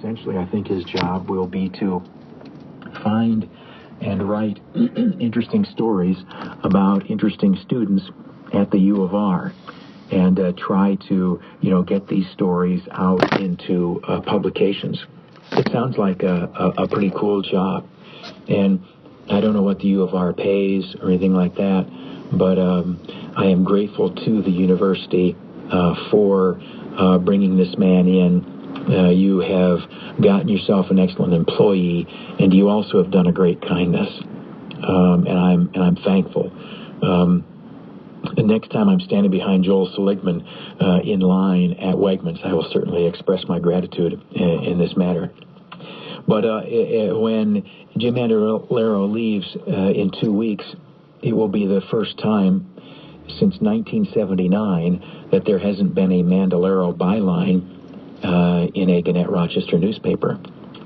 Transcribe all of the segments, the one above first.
essentially, I think his job will be to find and write interesting stories about interesting students at the U of R, and try to, get these stories out into publications. It sounds like a pretty cool job, and I don't know what the U of R pays or anything like that, but I am grateful to the university for bringing this man in. You have gotten yourself an excellent employee, and you also have done a great kindness, and I'm thankful. The next time I'm standing behind Joel Seligman in line at Wegmans, I will certainly express my gratitude in this matter. But when Jim Mandolero leaves in 2 weeks, it will be the first time since 1979 that there hasn't been a Mandolero byline in a Gannett Rochester newspaper.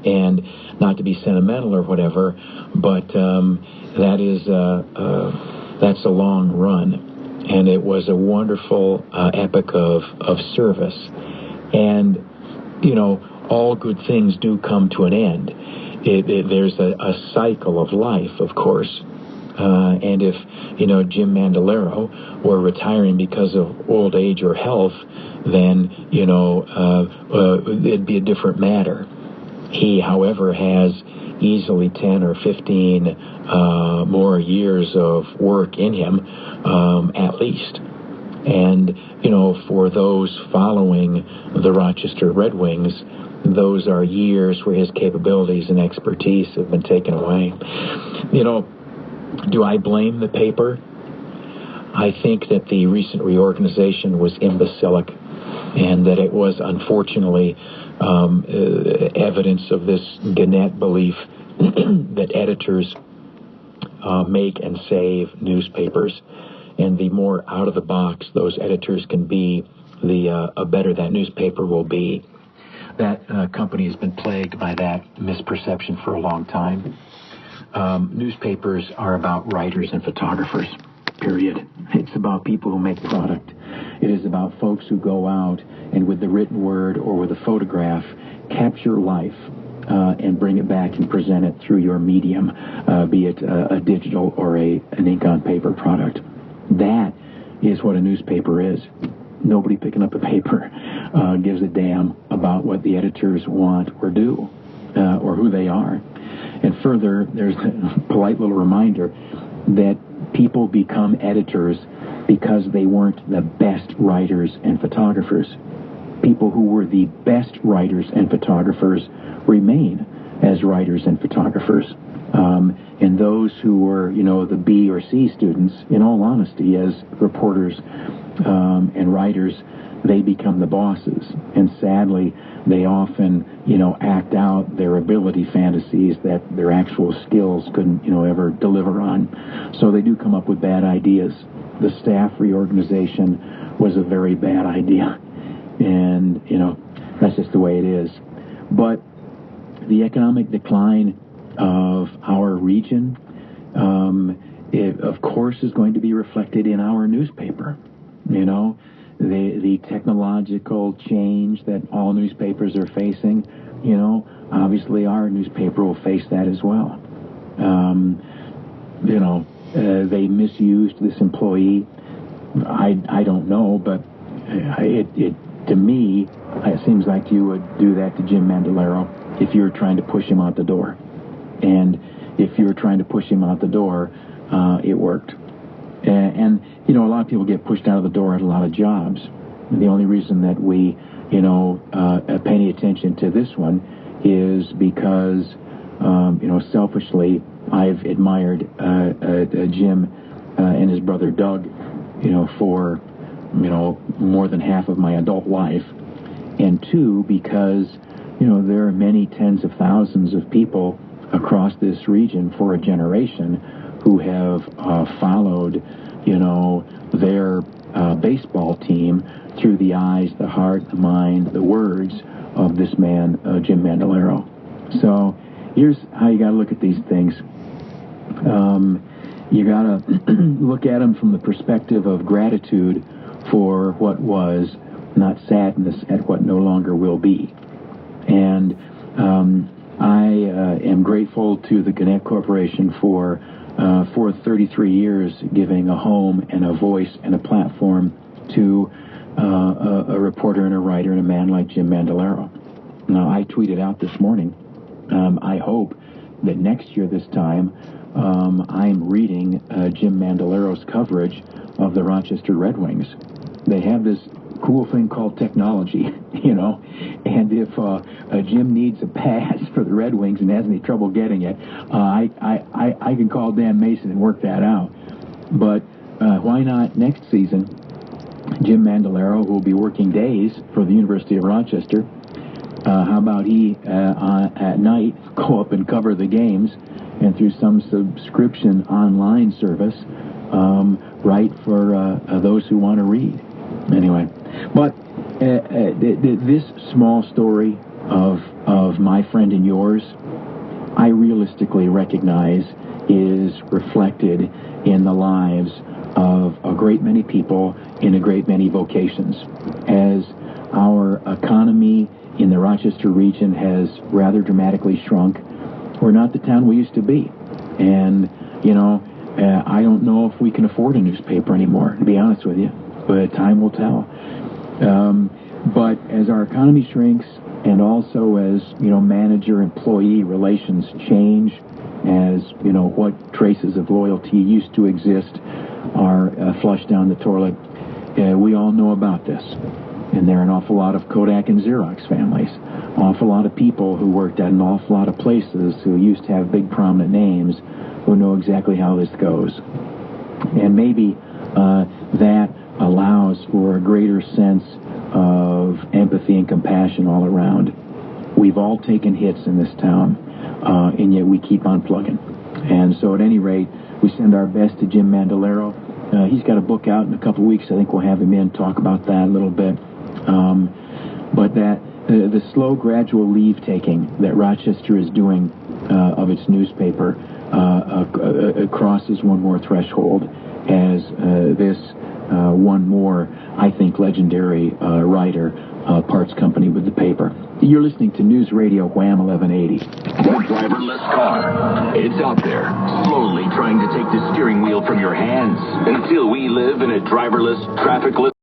And not to be sentimental or whatever, but that's a long run. And it was a wonderful epic of service. And, all good things do come to an end. There's a cycle of life, of course. And if, Jim Mandolero were retiring because of old age or health, then, it'd be a different matter. He, however, has easily 10 or 15 more years of work in him, at least. And, for those following the Rochester Red Wings, those are years where his capabilities and expertise have been taken away. Do I blame the paper? I think that the recent reorganization was imbecilic, and that it was unfortunately evidence of this Gannett belief that editors make and save newspapers, and the more out of the box those editors can be, the better that newspaper will be. That company has been plagued by that misperception for a long time. Newspapers are about writers and photographers, period. It's about people who make product. It is about folks who go out and with the written word or with a photograph capture life and bring it back and present it through your medium, be it a digital or an ink-on-paper product. That is what a newspaper is. Nobody picking up a paper gives a damn about what the editors want or do or who they are. And further, there's a polite little reminder that people become editors because they weren't the best writers and photographers. People who were the best writers and photographers remain as writers and photographers. And those who were, the B or C students, in all honesty, as reporters and writers, they become the bosses. And sadly, they often, act out their ability fantasies that their actual skills couldn't, ever deliver on. So they do come up with bad ideas. The staff reorganization was a very bad idea. And, that's just the way it is. But the economic decline of our region, it, of course, is going to be reflected in our newspaper. The technological change that all newspapers are facing, obviously our newspaper will face that as well. They misused this employee. I don't know, but it to me, it seems like you would do that to Jim Mandolero if you were trying to push him out the door. And if you were trying to push him out the door, it worked. And a lot of people get pushed out of the door at a lot of jobs. The only reason that we, pay any attention to this one is because, selfishly, I've admired Jim and his brother Doug, for, more than half of my adult life. And two, because, there are many tens of thousands of people across this region for a generation who have followed, their baseball team through the eyes, the heart, the mind, the words of this man, Jim Mandolero. So here's how you got to look at these things. You got to look at them from the perspective of gratitude for what was, not sadness at what no longer will be. And I am grateful to the Gannett Corporation for 33 years giving a home and a voice and a platform to a reporter and a writer and a man like Jim Mandalero. Now, I tweeted out this morning, I hope that next year this time I'm reading Jim Mandalero's coverage of the Rochester Red Wings. They have this cool thing called technology, and if Jim needs a pass for the Red Wings and has any trouble getting it, I can call Dan Mason and work that out. But why not next season, Jim Mandalero, who will be working days for the University of Rochester, how about he at night go up and cover the games, and through some subscription online service write for those who want to read. Anyway, but this small story of my friend and yours, I realistically recognize is reflected in the lives of a great many people in a great many vocations. As our economy in the Rochester region has rather dramatically shrunk, we're not the town we used to be. And, I don't know if we can afford a newspaper anymore, to be honest with you. But time will tell. But as our economy shrinks, and also as, manager-employee relations change, as, what traces of loyalty used to exist are flushed down the toilet, we all know about this. And there are an awful lot of Kodak and Xerox families, an awful lot of people who worked at an awful lot of places who used to have big prominent names who know exactly how this goes. And maybe that allows for a greater sense of empathy and compassion all around. We've all taken hits in this town, and yet we keep on plugging. And so at any rate, we send our best to Jim Mandalero. He's got a book out in a couple of weeks. I think we'll have him in, talk about that a little bit. But that the slow, gradual leave-taking that Rochester is doing of its newspaper crosses one more threshold as this one more, I think, legendary writer parts company with the paper. You're listening to News Radio Wham 1180. The driverless car. It's out there, slowly trying to take the steering wheel from your hands until we live in a driverless, trafficless